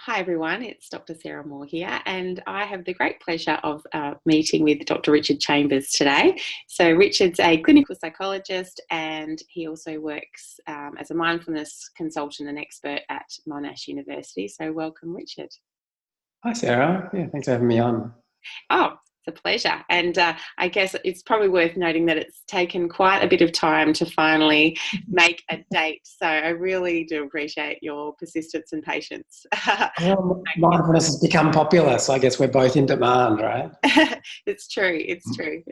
Hi everyone, it's Dr. Sarah Moore here, and I have the great pleasure of meeting with Dr. Richard Chambers today. So, Richard's a clinical psychologist and he also works as a mindfulness consultant and expert at Monash University. So, welcome, Richard. Hi, Sarah. Yeah, thanks for having me on. Oh, it's a pleasure. And I guess it's probably worth noting that it's taken quite a bit of time to finally make a date. So, I really do appreciate your persistence and patience. Well, mindfulness has become popular, so I guess we're both in demand, right? It's true. It's true.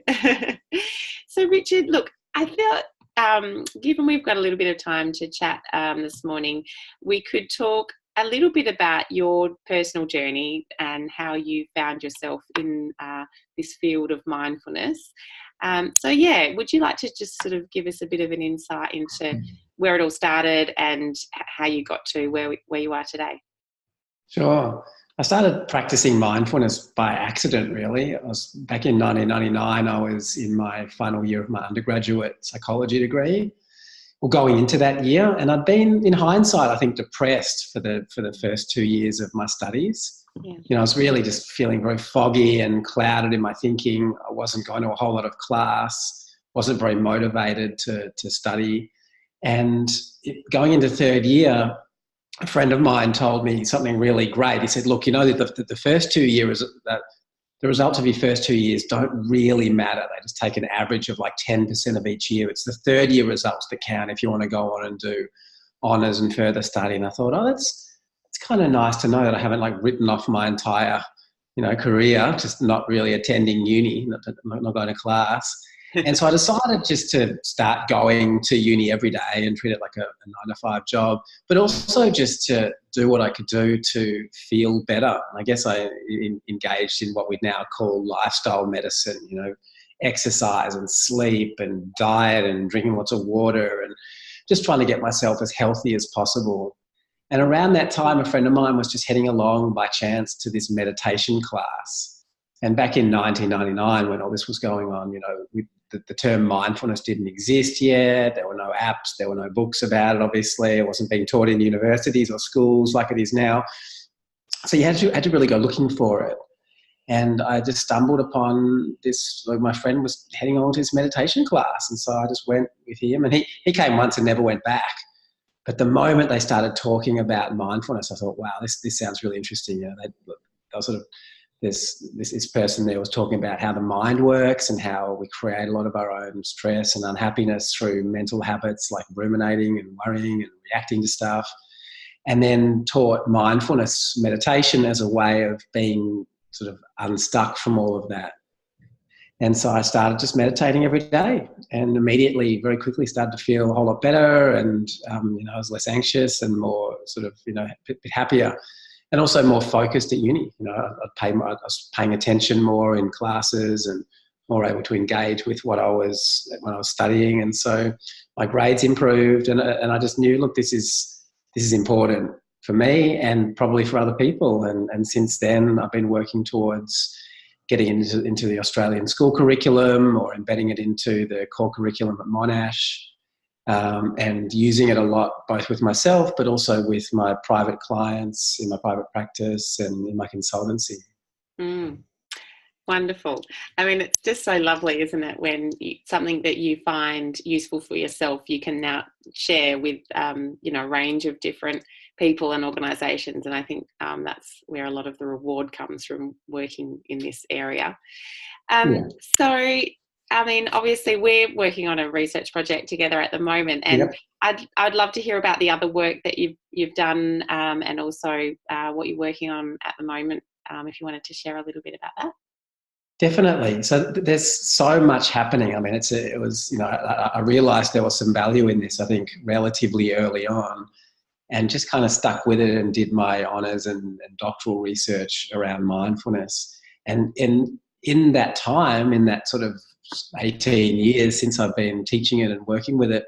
So, Richard, look, I thought, given we've got a little bit of time to chat this morning, we could talk a little bit about your personal journey and how you found yourself in this field of mindfulness. So, yeah, would you like to just sort of give us a bit of an insight into where it all started and how you got to where you are today? Sure. I started practicing mindfulness by accident, really. I was back in 1999. I was in my final year of my undergraduate psychology degree, or going into that year, and I'd been, in hindsight, I think, depressed for the first 2 years of my studies. Yeah. I was really just feeling very foggy and clouded in my thinking. I wasn't going to a whole lot of class, wasn't very motivated to study. And going into third year, a friend of mine told me something really great. He said, look, the first 2 years, that the results of your first 2 years don't really matter. They just take an average of like 10% of each year. It's the third year results that count if you want to go on and do honours and further study. And I thought, it's kind of nice to know that I haven't like written off my entire, career, just not really attending uni, not going to class. And so I decided just to start going to uni every day and treat it like a 9 to 5 job, but also just to do what I could do to feel better. I guess I engaged in what we now call lifestyle medicine, exercise and sleep and diet and drinking lots of water and just trying to get myself as healthy as possible. And around that time, a friend of mine was just heading along by chance to this meditation class. And back in 1999, when all this was going on, the term mindfulness didn't exist yet. There were no apps. There were no books about it, obviously. It wasn't being taught in universities or schools like it is now. So you had to really go looking for it. And I just stumbled upon this. My friend was heading on to his meditation class. And so I just went with him. And he came once and never went back. But the moment they started talking about mindfulness, I thought, wow, this sounds really interesting. They were sort of, this person there was talking about how the mind works and how we create a lot of our own stress and unhappiness through mental habits like ruminating and worrying and reacting to stuff, and then taught mindfulness meditation as a way of being sort of unstuck from all of that. And so I started just meditating every day and immediately, very quickly started to feel a whole lot better, and I was less anxious and more sort of, a bit happier. And also more focused at uni. I was paying attention more in classes and more able to engage with when I was studying. And so my grades improved, and I just knew, look, this is important for me and probably for other people. And since then, I've been working towards getting into the Australian school curriculum or embedding it into the core curriculum at Monash. And using it a lot, both with myself, but also with my private clients in my private practice and in my consultancy. Mm, wonderful. I mean, it's just so lovely, isn't it? When something that you find useful for yourself, you can now share with, a range of different people and organisations. And I think that's where a lot of the reward comes from working in this area. Yeah. So, I mean, obviously we're working on a research project together at the moment, and Yep. I'd love to hear about the other work that you've done, and also what you're working on at the moment. If you wanted to share a little bit about that. Definitely. So there's so much happening. I mean, I realised there was some value in this, I think, relatively early on, and just kind of stuck with it and did my honours and doctoral research around mindfulness. And in that time, in that sort of 18 years since I've been teaching it and working with it,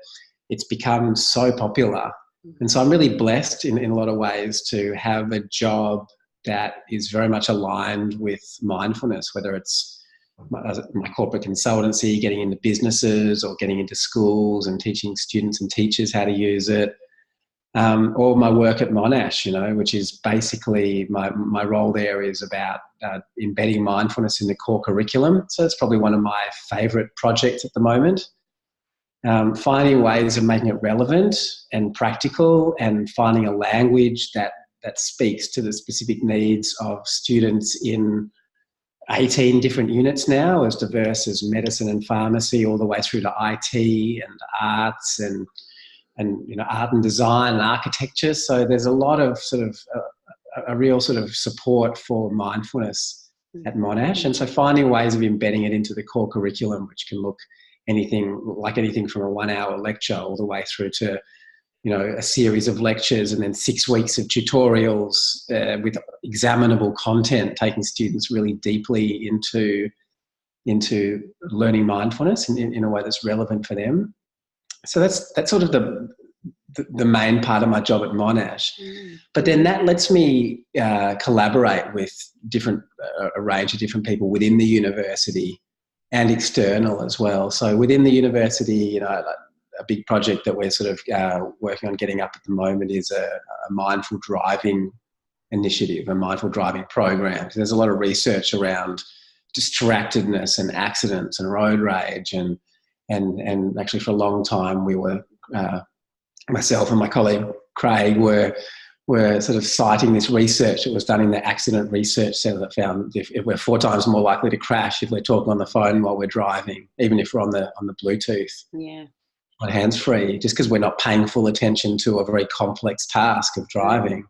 it's become so popular. And so I'm really blessed in a lot of ways to have a job that is very much aligned with mindfulness, whether it's my corporate consultancy, getting into businesses or getting into schools and teaching students and teachers how to use it, or my work at Monash, which is basically my role there is about embedding mindfulness in the core curriculum. So it's probably one of my favourite projects at the moment. Finding ways of making it relevant and practical, and finding a language that speaks to the specific needs of students in 18 different units now, as diverse as medicine and pharmacy, all the way through to IT and arts and art and design and architecture. So there's a lot of sort of a real sort of support for mindfulness at Monash. And so finding ways of embedding it into the core curriculum, which can look anything from a 1 hour lecture all the way through to, a series of lectures and then 6 weeks of tutorials with examinable content, taking students really deeply into learning mindfulness in a way that's relevant for them. So that's sort of the main part of my job at Monash. But then that lets me collaborate with a range of different people within the university and external as well. So within the university, a big project that we're sort of working on getting up at the moment is a mindful driving initiative, a mindful driving program. There's a lot of research around distractedness and accidents and road rage, and actually for a long time we were, myself and my colleague Craig were sort of citing this research that was done in the accident research centre that found if we're 4 times more likely to crash if we're talking on the phone while we're driving, even if we're on the Bluetooth. Yeah. On hands-free, just because we're not paying full attention to a very complex task of driving.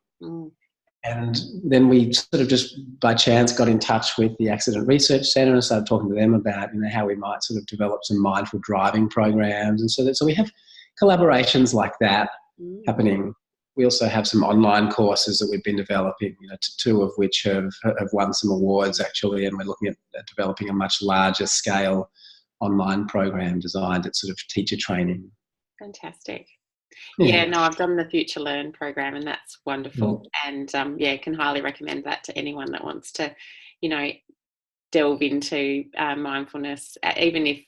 And then we sort of just by chance got in touch with the Accident Research Centre and started talking to them about how we might sort of develop some mindful driving programs. And so we have collaborations like that happening. We also have some online courses that we've been developing, 2 of which have won some awards actually, and we're looking at developing a much larger scale online program designed at sort of teacher training. Fantastic. Yeah, no, I've done the Future Learn program, and that's wonderful. And can highly recommend that to anyone that wants to, delve into mindfulness, even if,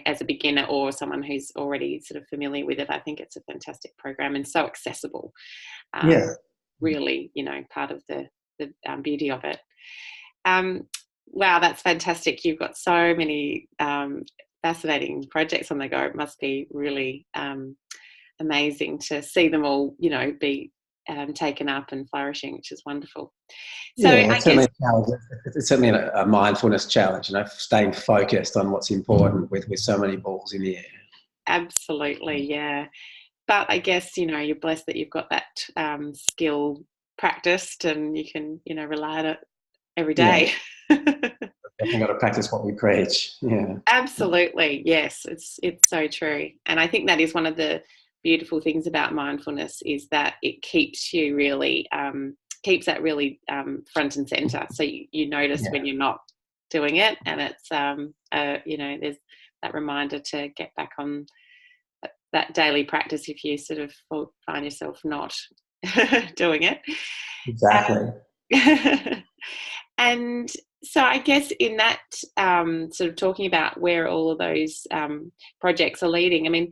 as a beginner or someone who's already sort of familiar with it. I think it's a fantastic program and so accessible. Really, part of the beauty of it. Wow, that's fantastic. You've got so many fascinating projects on the go. It must be really amazing to see them all, be taken up and flourishing, which is wonderful. So it's certainly a mindfulness challenge, staying focused on what's important with so many balls in the air. Absolutely, yeah. But I guess, you're blessed that you've got that skill practiced and you can, rely on it every day. Definitely got to practice what we preach. Yeah, absolutely. Yes, it's so true. And I think that is one of the beautiful things about mindfulness, is that it keeps you really keeps that really front and center. So you notice when you're not doing it, and it's there's that reminder to get back on that daily practice if you sort of find yourself not doing it. Exactly. And so I guess in that sort of talking about where all of those projects are leading, I mean,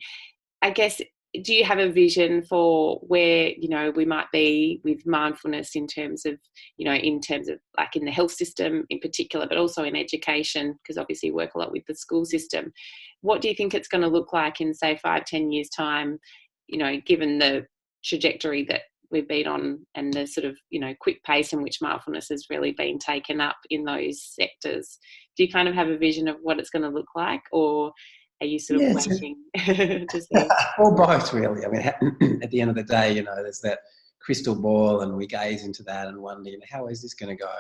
I guess, do you have a vision for where, we might be with mindfulness in terms of like in the health system in particular, but also in education, because obviously you work a lot with the school system. What do you think it's going to look like in, say, 5-10 years' time, given the trajectory that we've been on and the sort of, quick pace in which mindfulness has really been taken up in those sectors? Do you kind of have a vision of what it's going to look like, or are you sort of waiting to see? Well, both really. I mean, at the end of the day, there's that crystal ball and we gaze into that and wonder, how is this going to go?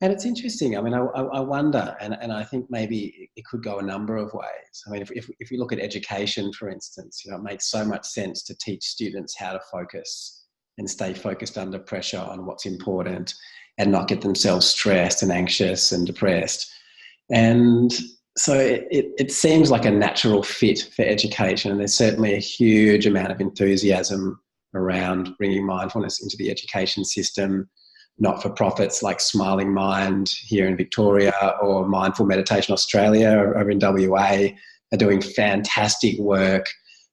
And it's interesting. I mean, I wonder, and I think maybe it could go a number of ways. I mean, if you look at education, for instance, it makes so much sense to teach students how to focus and stay focused under pressure on what's important and not get themselves stressed and anxious and depressed. And so it seems like a natural fit for education. And there's certainly a huge amount of enthusiasm around bringing mindfulness into the education system. Not-for-profits like Smiling Mind here in Victoria or Mindful Meditation Australia over in WA are doing fantastic work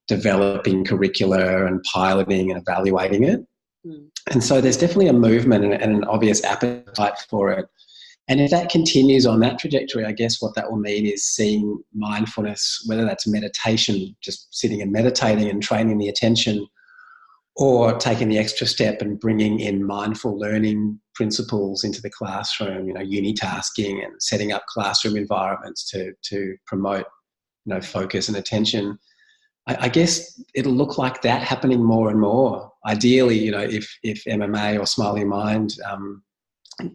developing curricula and piloting and evaluating it. And so there's definitely a movement and an obvious appetite for it. And if that continues on that trajectory, I guess what that will mean is seeing mindfulness, whether that's meditation, just sitting and meditating and training the attention, or taking the extra step and bringing in mindful learning principles into the classroom, unitasking and setting up classroom environments to promote, focus and attention. I guess it'll look like that happening more and more. Ideally, if MMA or Smiley Mind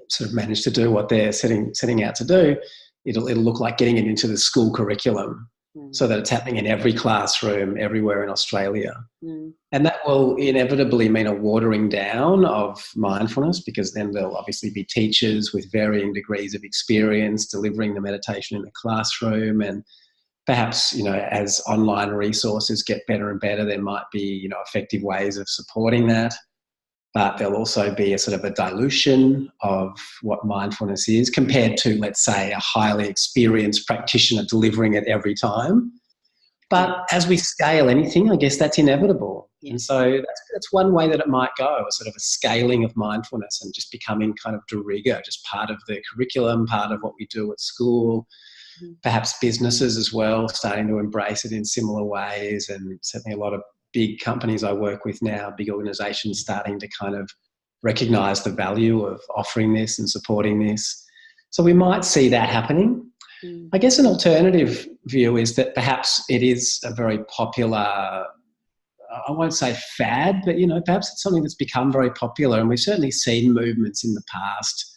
sort of manage to do what they're setting out to do, it'll look like getting it into the school curriculum so that it's happening in every classroom everywhere in Australia. And that will inevitably mean a watering down of mindfulness, because then there'll obviously be teachers with varying degrees of experience delivering the meditation in the classroom. And perhaps, as online resources get better and better, there might be, effective ways of supporting that. But there'll also be a sort of a dilution of what mindfulness is compared to, let's say, a highly experienced practitioner delivering it every time. But as we scale anything, I guess that's inevitable. Yeah. And so that's one way that it might go, a sort of a scaling of mindfulness and just becoming kind of de rigueur, just part of the curriculum, part of what we do at school. Perhaps businesses as well starting to embrace it in similar ways, and certainly a lot of big companies I work with now, big organisations starting to kind of recognise the value of offering this and supporting this. So we might see that happening. I guess an alternative view is that perhaps it is a very popular, I won't say fad, but, perhaps it's something that's become very popular, and we've certainly seen movements in the past.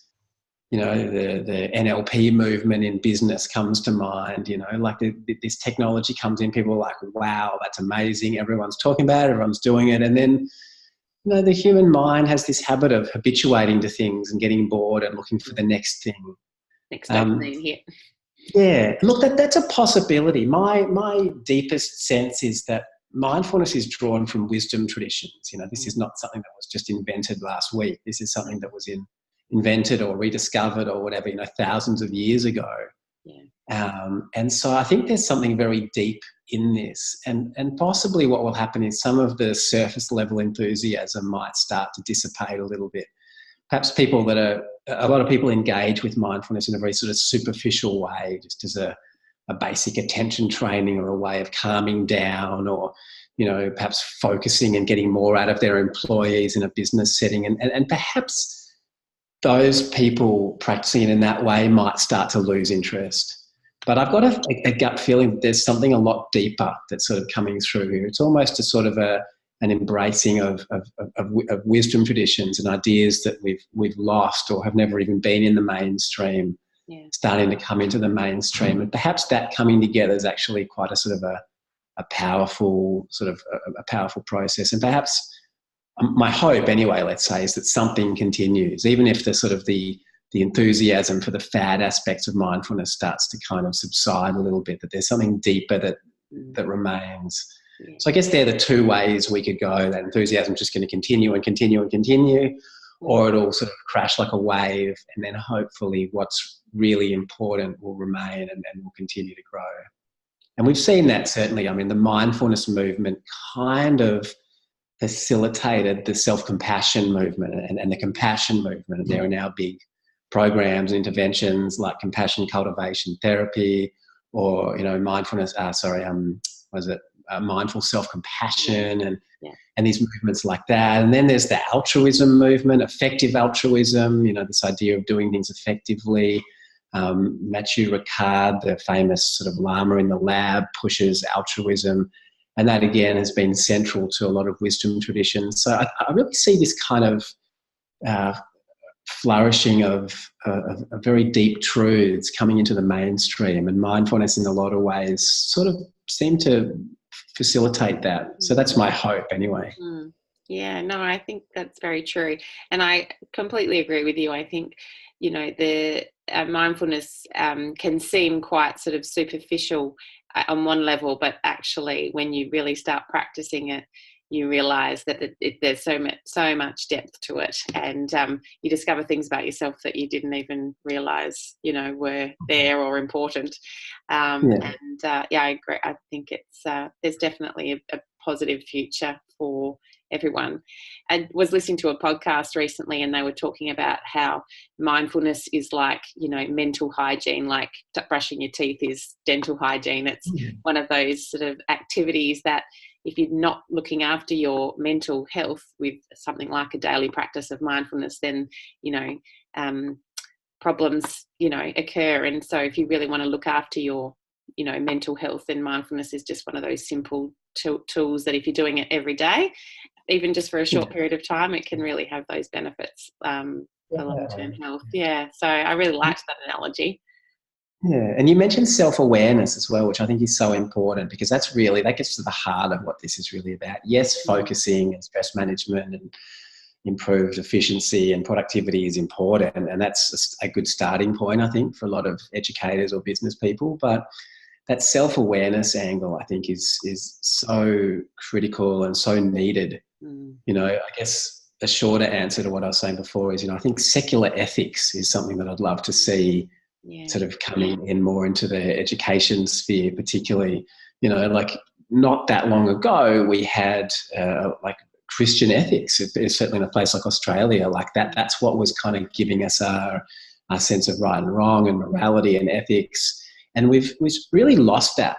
The NLP movement in business comes to mind, like this technology comes in, people are like, wow, that's amazing. Everyone's talking about it, everyone's doing it. And then, the human mind has this habit of habituating to things and getting bored and looking for the next thing. Next thing here. Yeah, look, that's a possibility. My deepest sense is that mindfulness is drawn from wisdom traditions. This is not something that was just invented last week. This is something that was invented or rediscovered or whatever, thousands of years ago. Yeah. And so I think there's something very deep in this. And possibly what will happen is some of the surface level enthusiasm might start to dissipate a little bit. Perhaps a lot of people engage with mindfulness in a very sort of superficial way, just as a basic attention training or a way of calming down, or, perhaps focusing and getting more out of their employees in a business setting. And perhaps those people practicing it in that way might start to lose interest. But I've got a gut feeling that there's something a lot deeper that's sort of coming through here. It's almost a sort of an embracing of wisdom traditions and ideas that we've lost or have never even been in the mainstream, starting to come into the mainstream. And perhaps that coming together is actually quite a sort of a powerful process. And perhaps my hope anyway, let's say, is that something continues, even if the sort of the enthusiasm for the fad aspects of mindfulness starts to kind of subside a little bit, that there's something deeper that remains. Yeah. So I guess they're the two ways we could go. That enthusiasm is just going to continue and continue and continue, or it'll sort of crash like a wave, and then hopefully what's really important will remain and will continue to grow. And we've seen that certainly. I mean, the mindfulness movement kind of facilitated the self-compassion movement and the compassion movement. And there are now big programs and interventions like compassion cultivation therapy, or, mindfulness, mindful self-compassion and these movements like that. And then there's the altruism movement, effective altruism, this idea of doing things effectively. Mathieu Ricard, the famous sort of Lama in the lab, pushes altruism. And that, again, has been central to a lot of wisdom traditions. So I really see this kind of flourishing of very deep truths coming into the mainstream, and mindfulness in a lot of ways sort of seem to facilitate that. So that's my hope anyway. Yeah, no, I think that's very true. And I completely agree with you. I think, the mindfulness can seem quite sort of superficial on one level, but actually when you really start practicing it, you realize that there's so much depth to it, and you discover things about yourself that you didn't even realize, were there or important. I agree. I think it's there's definitely a positive future for everyone. I was listening to a podcast recently, and they were talking about how mindfulness is like, mental hygiene, like brushing your teeth is dental hygiene. It's one of those sort of activities that if you're not looking after your mental health with something like a daily practice of mindfulness, then, problems, occur. And so if you really want to look after your, mental health, then mindfulness is just one of those simple tools that if you're doing it every day, even just for a short period of time, it can really have those benefits for long-term health. Yeah. So I really liked that analogy. Yeah, and you mentioned self-awareness as well, which I think is so important, because that gets to the heart of what this is really about. Yes, focusing and stress management and improved efficiency and productivity is important, and that's a good starting point, I think, for a lot of educators or business people. But that self-awareness angle, I think, is so critical and so needed. I guess a shorter answer to what I was saying before is, I think secular ethics is something that I'd love to see sort of coming in more into the education sphere, particularly. Like not that long ago, we had like Christian ethics. Certainly in a place like Australia, like that's what was kind of giving us our sense of right and wrong and morality and ethics. And we've really lost that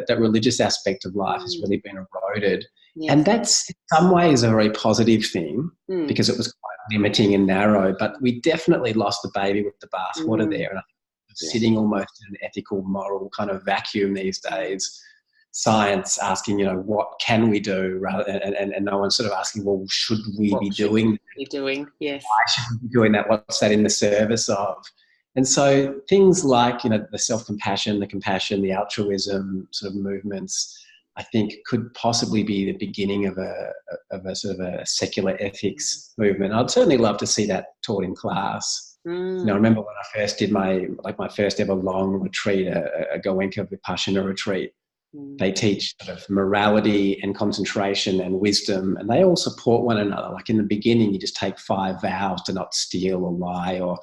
religious aspect of life has really been eroded. Yes. And that's in some ways a very positive thing because it was quite limiting and narrow, but we definitely lost the baby with the bathwater there. And I think sitting almost in an ethical, moral kind of vacuum these days, science asking, what can we do, rather and no one's sort of asking, well, should we be doing? Yes. Why should we be doing that? What's that in the service of? And so things like, the self-compassion, the compassion, the altruism sort of movements, I think could possibly be the beginning of a sort of a secular ethics movement. I'd certainly love to see that taught in class. I remember when I first did my first ever long retreat, a Goenka Vipassana retreat. They teach sort of morality and concentration and wisdom, and they all support one another. Like in the beginning, you just take 5 vows to not steal or lie or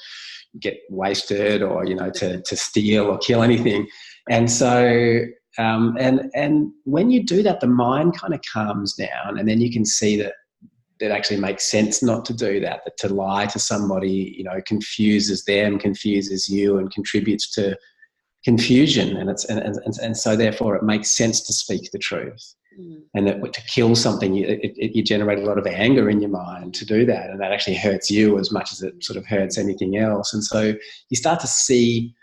get wasted or, to steal or kill anything. And so, and when you do that, the mind kind of calms down, and then you can see that it actually makes sense not to do that to lie to somebody, confuses them, confuses you, and contributes to confusion. And so therefore it makes sense to speak the truth. And that to kill something, you generate a lot of anger in your mind to do that, and that actually hurts you as much as it sort of hurts anything else. And so you start to see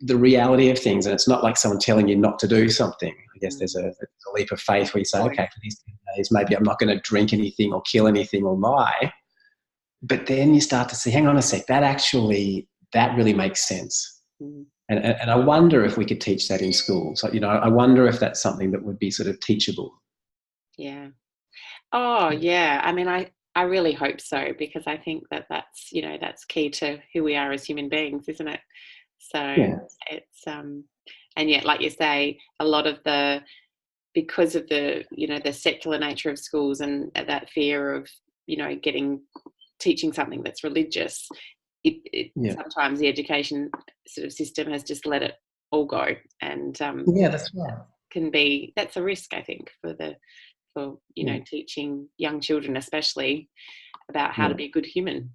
the reality of things, and it's not like someone telling you not to do something. I guess there's a leap of faith where you say, okay, for these 10 days, maybe I'm not going to drink anything or kill anything or lie. But then you start to see, hang on a sec, that really makes sense. And I wonder if we could teach that in schools. I wonder if that's something that would be sort of teachable. Yeah. Oh, yeah. I mean, I really hope so, because I think that's, that's key to who we are as human beings, isn't it? So it's, and yet, like you say, a lot of because of the secular nature of schools and that fear of, teaching something that's religious, sometimes the education sort of system has just let it all go, and that's right. That's a risk, I think, for teaching young children, especially, about how to be a good human.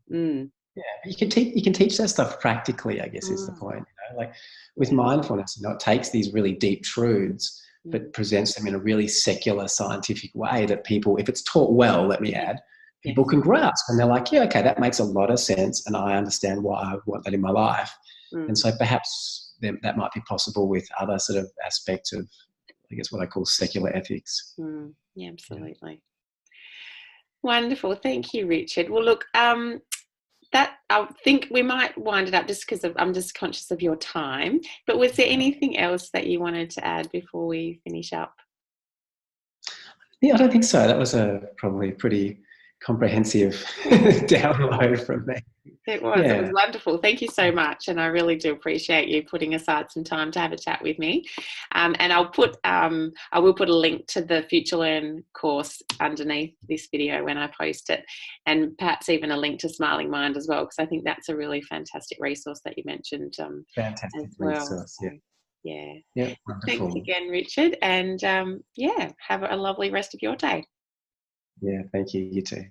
Yeah, you can teach that stuff practically, I guess, is the point. Like with mindfulness, it takes these really deep truths but presents them in a really secular, scientific way that people, if it's taught well, let me add, people can grasp, and they're like, yeah, okay, that makes a lot of sense, and I understand why I want that in my life. And so perhaps that might be possible with other sort of aspects of, I guess, what I call secular ethics. Yeah, absolutely. Wonderful. Thank you, Richard. Well, look, that I think we might wind it up, just because I'm just conscious of your time. But was there anything else that you wanted to add before we finish up? Yeah, I don't think so. That was probably a pretty comprehensive download from me. It was. It was Yeah, wonderful. Thank you so much, and I really do appreciate you putting aside some time to have a chat with me. And I will put a link to the Future Learn course underneath this video when I post it, and perhaps even a link to Smiling Mind as well, because I think that's a really fantastic resource that you mentioned as fantastic well. resource. So, Yeah, yeah. yeah, Thanks wonderful. again, Richard, and yeah, have a lovely rest of your day. Yeah, thank you. You too.